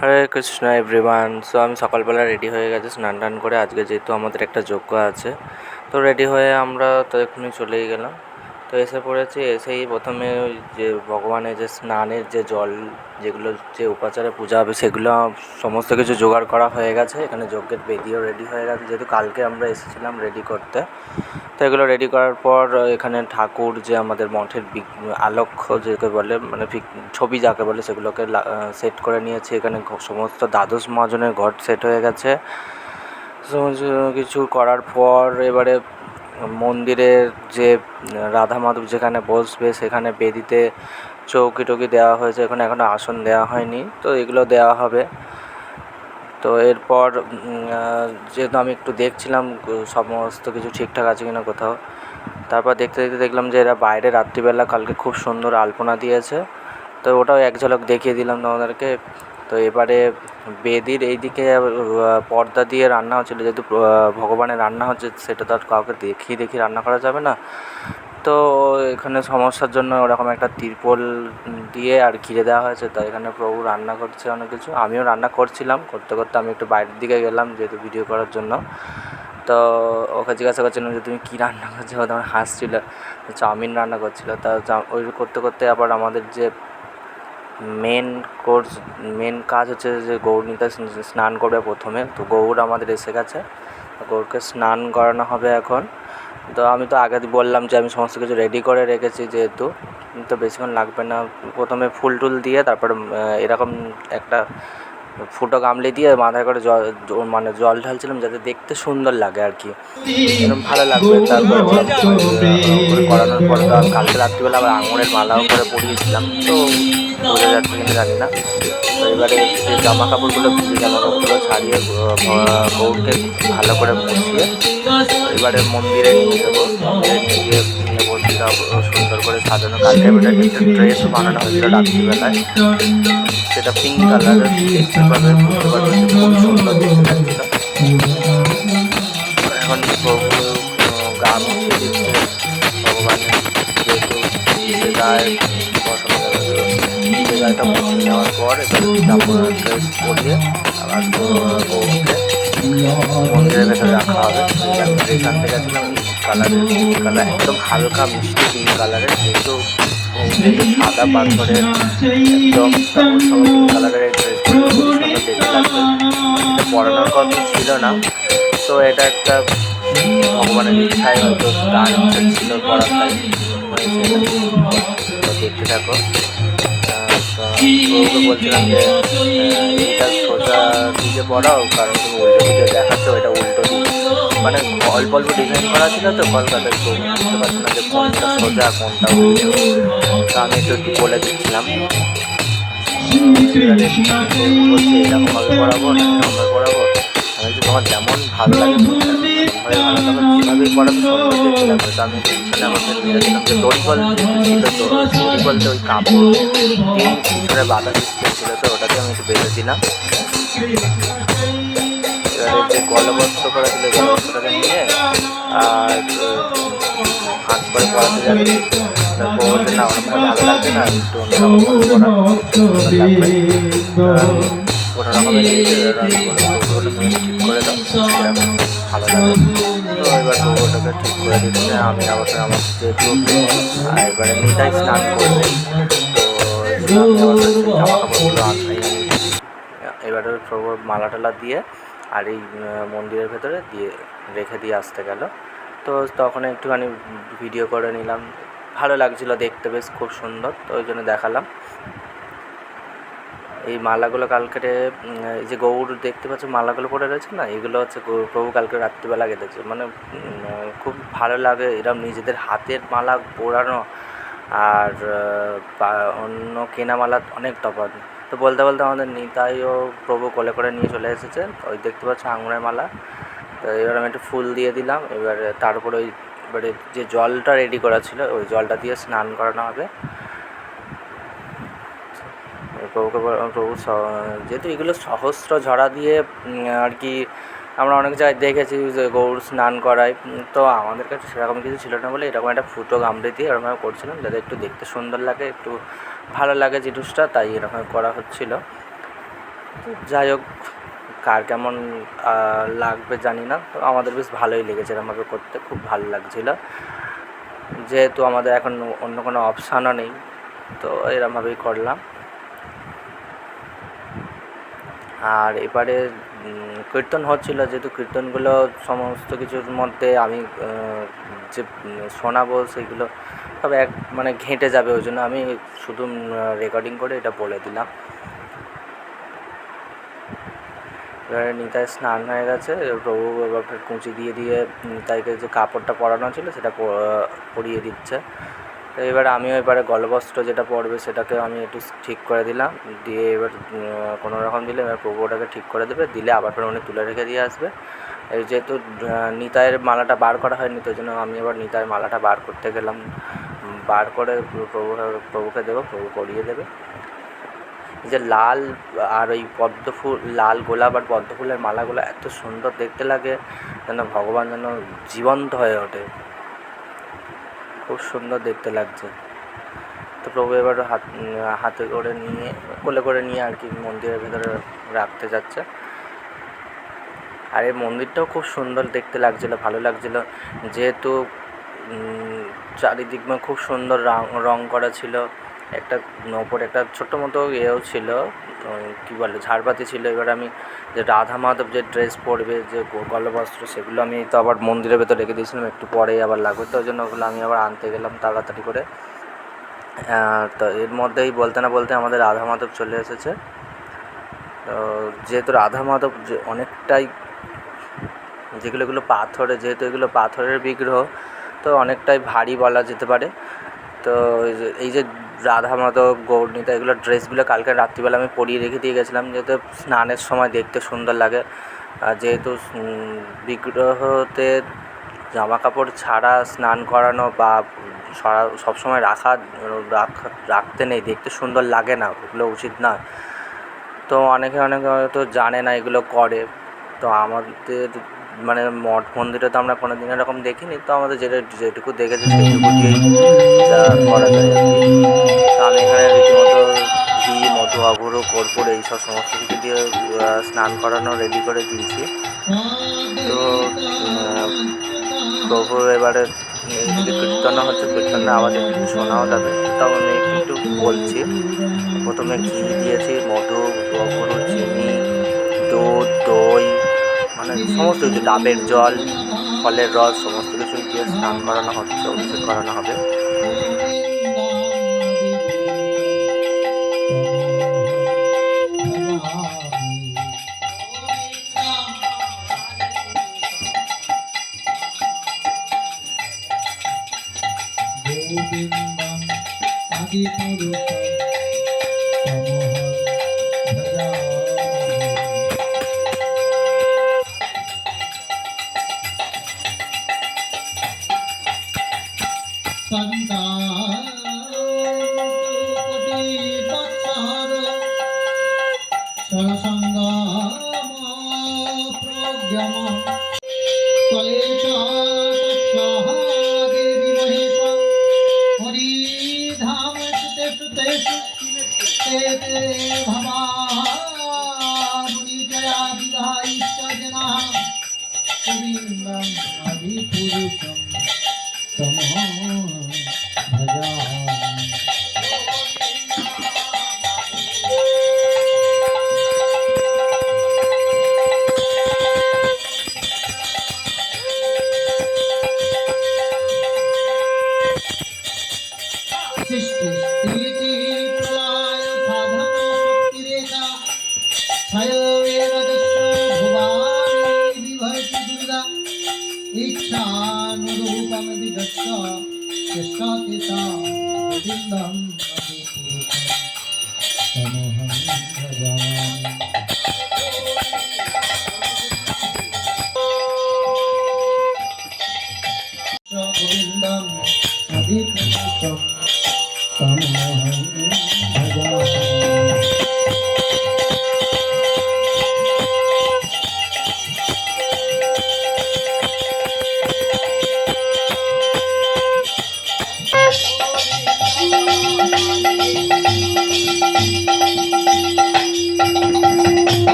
হরে Krishna everyone. So আমি সকালবেলা ready হয়ে গেছি স্নান টান করে। আজকে যেহেতু আমাদের একটা যজ্ঞ আছে, তো রেডি হয়ে আমরা তো এক্ষুনি চলেই গেলাম। তো এসে পড়েছি। এসেই প্রথমে ওই যে ভগবানের যে স্নানের যে জল, যেগুলো যে উপাচারে পূজা হবে, সেগুলো সমস্ত কিছু জোগাড় করা হয়ে গেছে। এখানে যজ্ঞের বেদিও রেডি হয়ে গেছে, যেহেতু কালকে আমরা এসেছিলাম রেডি করতে। তো এগুলো রেডি করার পর এখানে ঠাকুর যে আমাদের মঠের আলক্ষ্য যাকে বলে, মানে ছবি যাকে বলে, সেগুলোকে সেট করে নিয়েছি। এখানে সমস্ত দ্বাদশ মহাজনের ঘট সেট হয়ে গেছে। সমস্ত কিছু করার পর এবারে মন্দিরের যে রাধা মাধব যেখানে বসবে, সেখানে বেদিতে চৌকি টৌকি দেওয়া হয়েছে, এখানে এখনও আসন দেওয়া হয়নি, তো এগুলো দেওয়া হবে। তো এরপর যেহেতু আমি একটু দেখছিলাম সমস্ত কিছু ঠিকঠাক আছে কিনা কোথাও, তারপর দেখতে দেখতে দেখলাম যে এরা বাইরে রাত্রিবেলা কালকে খুব সুন্দর আলপনা দিয়েছে, তো ওটাও এক ঝলক দেখিয়ে দিলাম তোমাদেরকে। তো এবারে বেদির এইদিকে পর্দা দিয়ে রান্না হচ্ছিলো, যেহেতু ভগবানের রান্না হচ্ছে, সেটা তো আর কাউকে দেখিয়ে রান্না করা যাবে না। তো এখানে সমস্যার জন্য ওরকম একটা তিরপল দিয়ে আর ঘিরে দেওয়া হয়েছে। তো এখানে প্রভু রান্না করছে অনেক কিছু, আমিও রান্না করছিলাম। করতে করতে আমি একটু বাইরের দিকে গেলাম যেহেতু ভিডিও করার জন্য। তো ওকে জিজ্ঞাসা করছিলাম যে তুমি কী রান্না করছো, ও তখন হাসছিলো, চাউমিন রান্না করছিলো। তা ওই করতে করতে আবার আমাদের যে মেন কাজ হচ্ছে যে গৌরনীতা স্নান করবে প্রথমে। তো গৌর আমাদের এসে গেছে, গৌরকে স্নান করানো হবে এখন। তো আমি তো আগে বললাম যে আমি সমস্ত কিছু রেডি করে রেখেছি, যেহেতু তো বেশিক্ষণ লাগবে না। প্রথমে ফুল টুল দিয়ে তারপরে এরকম একটা ফুটো গামলি দিয়ে মাথায় করে মানে জল ঢালছিলাম, যাতে দেখতে সুন্দর লাগে আর কি, এরকম ভালো লাগবে। তারপরে করে করানোর পর তো কালকে রাত্রিবেলা আবার আঙুরের মালাও করে পরিয়েছিলাম, তো বোঝা যাচ্ছে কিনা জানি না। তো এবারে যে জামা কাপড়গুলো, ভিজে জামা কাপড়গুলো ছাড়িয়ে গৌরকে ভালো করে মুছিয়ে এবারে মন্দিরে নিয়ে যাবো। মন্দিরে নিয়ে গিয়ে বসিটা সুন্দর করে সাজানো। কালকে একটা ড্রেসও বানানো হয়েছিল রাত্রিবেলায়, সেটা পিঙ্ক কালারের, দেখতে পাবে বুঝতে পারবে যে খুব সুন্দর দেখতে লাগছিল। এখন প্রভু গা মুছিয়ে দিচ্ছে ভগবানের, যেহেতু ভিজে গায়ে বসানো যাবে। তো ভিজে গায়েটা মুছিয়ে নেওয়ার পর এবার ড্রেস পরিয়ে আবার গৌরকে মন্দিরের ভেতরে রাখা হবে। আমি ড্রেস আনতে গেছিলাম পিঙ্ক কালার, একদম হালকা মিষ্টি পিঙ্ক কালারের, যেহেতু সাদা পাথরের একদম, তারপর সঙ্গে পিঙ্ক কালারের ড্রেস পরে খুবই সুন্দর দেখতে লাগবে। এটা পরানোর কথা ছিল না, তো এটা একটা ভগবানের ইচ্ছায় হয়তো তার ইচ্ছা ছিল করার, তাই তো দেখতে থাকো। তো ওকে বলছিলাম যে এটা সোজা দিকে পড়াও, কারণ তুমি উল্টো দিকে দেখাচ্ছ, এটা উল্টো দিক, মানে অল্প অল্প ডিজাইন করা ছিল তো কলকাতায়, তো বুঝতে পারছি না যে কোনটা সোজা কোনটা উল্টো। তো আমি একটু বলে দিচ্ছিলাম। বলছে এরকমভাবে পড়াবো না এরকমভাবে পড়াবো। আমি বলছি তোমার যেমন ভালো লাগে, ভালো লাগে যেভাবেই পড়াবে সুন্দর দেখতে লাগবে। তো আমি পিছনে আমাকে নিয়েছিলাম যে দড়িকল ছিল, তো দড়িকলতে ওই কাপড় দিয়ে পিছনে বাঁধা সিস্টেম ছিল, তো ওটাকে আমি একটু বেঁধেছিলাম। এবারে যে গলবস্ত্র করা ছিল, গলবস্ত্রটাকে নিয়ে আর হাত করে পড়াতে যাচ্ছি। তারপর বলছে না ওরকমভাবে ভালো লাগবে না, একটু অন্যরকমভাবে লাগবে। কোনো রকমের ঠিক করে দাও, এরকম ভালো লাগে। তো এবার ওটাকে ঠিক করে দিচ্ছে। আমি অবশ্যই আমার যেহেতু এবারে নিতাই স্নান করবে, তো জামা কাপড়গুলো এবারে মালা টালা দিয়ে আর এই মন্দিরের ভেতরে দিয়ে রেখে দিয়ে আসতে গেল। তো তখন একটুখানি ভিডিও করে নিলাম, ভালো লাগছিলো দেখতে, বেশ খুব সুন্দর, তো ওই জন্য দেখালাম। এই মালাগুলো কালকে এই যে গৌর দেখতে পাচ্ছ মালাগুলো পরে রয়েছে না, এগুলো হচ্ছে প্রভু কালকে রাত্রিবেলা কেটেছে। মানে খুব ভালো লাগে এরকম নিজেদের হাতের মালা পরানো আর অন্য কেনা মালা অনেক তফাৎ। তো বলতে বলতে আমাদের নিতাইও প্রভু কোলে করে নিয়ে চলে এসেছে। ওই দেখতে পাচ্ছ আঙুরের মালা। তো এবার আমি একটু ফুল দিয়ে দিলাম। এবারে তার উপরে এবারে যে জলটা রেডি করা ছিল, ওই জলটা দিয়ে স্নান করানো হবে প্রভুকে। প্রভু যেহেতু এগুলো সহস্র ঝরা দিয়ে আর কি আমরা অনেক জায়গায় দেখেছি যে গৌর স্নান করায়, তো আমাদের কাছে সেরকম কিছু ছিল না বলে এরকম একটা ফুটো গামড়ি দিয়ে এরকমভাবে করছিলাম, যাতে একটু দেখতে সুন্দর লাগে, একটু ভালো লাগে জিনিসটা, তাই এরকম করা হচ্ছিলো। যাই হোক, কার কেমন লাগবে জানি না, তো আমাদের বেশ ভালোই লেগেছে এরমভাবে করতে, খুব ভালো লাগছিলো। যেহেতু আমাদের এখন অন্য কোনো অপশানও নেই, তো এরমভাবেই করলাম। আর এবারে কীর্তন হচ্ছিলো, যেহেতু কীর্তনগুলো সমস্ত কিছুর মধ্যে আমি যে শোনাবো সেগুলো সব মানে ঘেঁটে যাবে, ওই জন্য আমি শুধু রেকর্ডিং করে এটা বলে দিলাম। এবারে নিতাই স্নান হয়ে গেছে, প্রভু এবার কুঁচি দিয়ে দিয়ে নিতাইকে যে কাপড়টা পরানো ছিল সেটা পরিয়ে দিচ্ছে। তো এবার আমিও এবারে গলবস্ত্র যেটা পরবে সেটাকে আমি একটু ঠিক করে দিলাম, দিয়ে এবার কোনো রকম দিলে এবার প্রভু ওটাকে ঠিক করে দেবে, দিলে আবার ফের উনি তুলে রেখে দিয়ে আসবে। এই যেহেতু নিতাইয়ের মালাটা বার করা হয়নি, তো জন্য আমি এবার নিতাইয়ের মালাটা বার করতে গেলাম, বার করে প্রভুকে দেবো, প্রভু পরিয়ে দেবে। এই যে লাল আর ওই পদ্ম ফুল, লাল গোলাপ আর পদ্ম ফুলের মালাগুলো এত সুন্দর দেখতে লাগে, যেন ভগবান যেন জীবন্ত হয়ে ওঠে, খুব সুন্দর দেখতে লাগছে। তো প্রভু এবার হাতে করে নিয়ে, কোলে করে নিয়ে আর কি মন্দিরের ভেতরে রাখতে যাচ্ছে। আর এই মন্দিরটাও খুব সুন্দর দেখতে লাগছিলো, ভালো লাগছিলো, যেহেতু চারিদিক খুব সুন্দর রং করা ছিল। একটা ওপরে একটা ছোট্টো মতো ইয়েও ছিল, কী বলে, ঝাড়বাতি ছিল। এবার আমি যে রাধা মাধব যে ড্রেস পরবে, যে গলবস্ত্র, সেগুলো আমি তো আবার মন্দিরের ভেতর রেখে দিয়েছিলাম, একটু পরেই আবার লাগবে, তো ওই জন্য ওগুলো আমি আবার আনতে গেলাম তাড়াতাড়ি করে। তো এর মধ্যেই বলতে না বলতে আমাদের রাধা মাধব চলে এসেছে। তো যেহেতু রাধা মাধব যে অনেকটাই, এগুলো পাথরে, যেহেতু এগুলো পাথরের বিগ্রহ, তো অনেকটাই ভারী বলা যেতে পারে। তো এই যে রাধা মাধব, গৌরনীতা, এগুলো ড্রেসগুলো কালকে রাত্রিবেলা আমি পরিয়ে রেখে দিয়ে গেছিলাম, যাতে স্নানের সময় দেখতে সুন্দর লাগে। আর যেহেতু বিগ্রহতে জামা কাপড় ছাড়া স্নান করানো বা সবসময় রাখতে নেই, দেখতে সুন্দর লাগে না, ওগুলো উচিত না। তো অনেকে হয়তো জানে না এগুলো করে। তো আমাদের মানে মঠ মন্দিরে তো আমরা কোনো দিন এরকম দেখিনি, তো আমাদের যেটুকু দেখেছি সেইটুকু দিয়েই যা করা যায় আর কি। তো আমি এখানে রীতিমতো ঘি, মধু, অঘুরু, কর্পূর এইসব সমস্ত কিছু দিয়ে স্নান করানো রেডি করে দিয়েছি। তো প্রভু এবারে এইদিকে কীর্তনও হচ্ছে, কীর্তনের আওয়াজ একটু শোনাও যাবে, তাও আমি একটু বলছি। প্রথমে ঘি দিয়েছি, মধু, অঘুরু, চিনি, দুধ, দই, মানে সমস্ত কিছু, ডাবের জল, ফলের রস, সমস্ত কিছু দিয়ে স্নান করানো হচ্ছে, অভিষেক করানো হবে।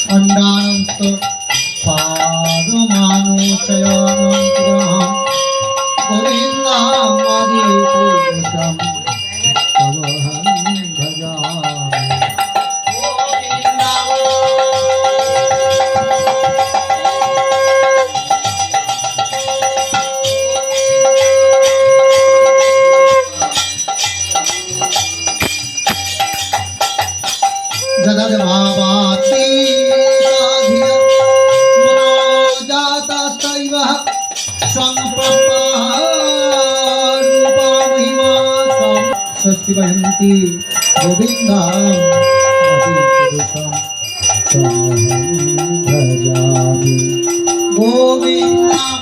খণ্ডান্ত পাদমানুচয়নগ্রহম গোবিন্দামাদিপুরুষম তমহং ভজামি। जगद्भावाति साधिया मनोजातस्तैव संप्रपारूपा महिमा स्वस्ति वयन्ति गोविन्दम् आदिपुरुषं तमहं भजामि। गोविन्दम्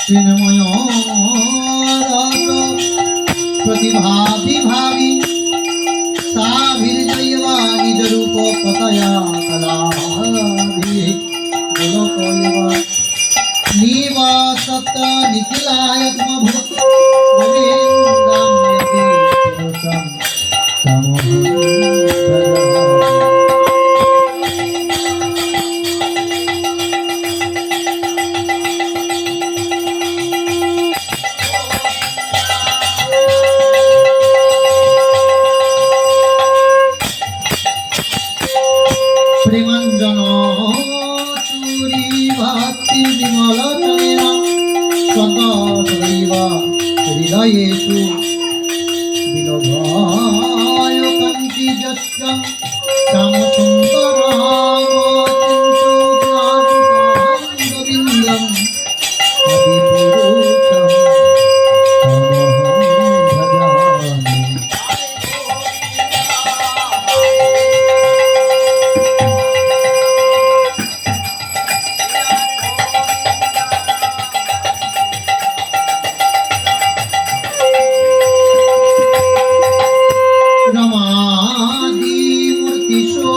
চিন্ময় প্রতিভাবি ভাবি সাভির্জয়বা নিজ রূপ পতয়া কলাভি গোলকৈবা নিবাসত নিখিলায়ত্মভূত গোবিন্দম यदि পুরুষম তমহং ভজামি। প্রেমাঞ্জন চুরি ভক্তি বিমল চলেনা সত সদৈব হৃদয়েষু বিলভয় কান্তি যস্য শ্যাম সুন্দর গোবিন্দম আদিপুরুষম তমহং ভজামি। रमादि मूर्तिषु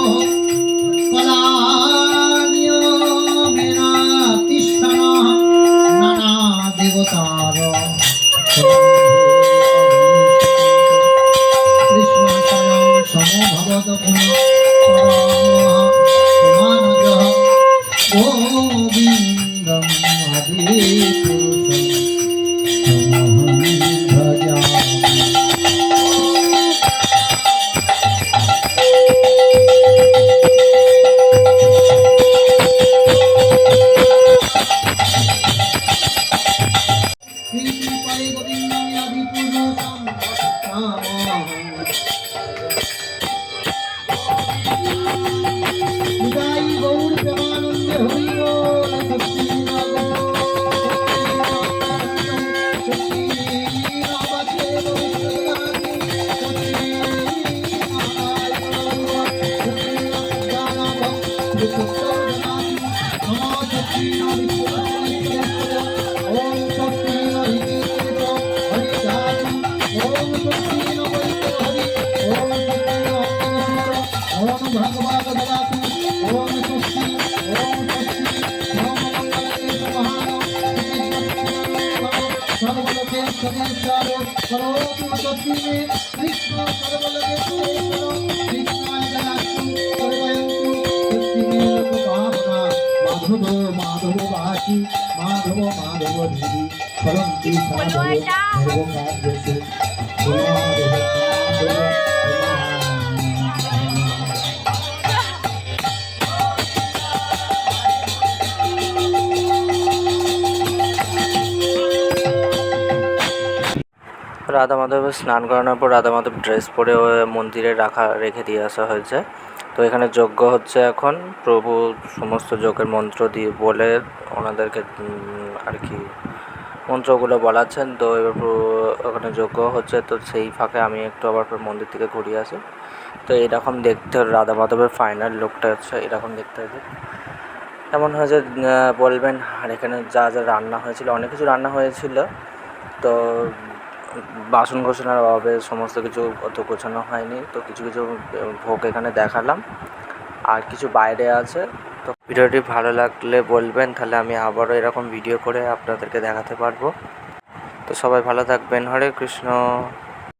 कलानियमेन तिष्ठन् नाना देवतार कृष्ण स्वयं समभवत् पुनः गोविन्दम् आदिपुरुषं तमहं भजामि। माधव वासी माधव माधव धीरी फलंती साधव कार्य রাধা মাধবের স্নান করানোর পর রাধা মাধব ড্রেস পরে মন্দিরে রেখে দিয়ে আসা হয়েছে। তো এখানে যজ্ঞ হচ্ছে এখন, প্রভু সমস্ত যজ্ঞের মন্ত্র দিয়ে বলে ওনাদেরকে আর কি মন্ত্রগুলো বলাচ্ছেন। তো এবার ওখানে যজ্ঞ হচ্ছে, তো সেই ফাঁকে আমি একটু আবার মন্দির থেকে ঘুরে আসি। তো এরকম দেখতে রাধা মাধবের ফাইনাল লুকটা হচ্ছে এরকম দেখতে হয়েছে। এমন হয় যে বলবেন। আর এখানে যা যা রান্না হয়েছিল, অনেক কিছু রান্না হয়েছিল। তো বাসন কোসনের অভাবে সমস্ত কিছু অত গোছানো হয়নি। তো কিছু কিছু ভোগ এখানে দেখালাম, আর কিছু বাইরে আছে। তো ভিডিওটি ভালো লাগলে বলবেন, তাহলে আমি আবারও এরকম ভিডিও করে আপনাদেরকে দেখাতে পারবো। তো সবাই ভালো থাকবেন। হরে কৃষ্ণ।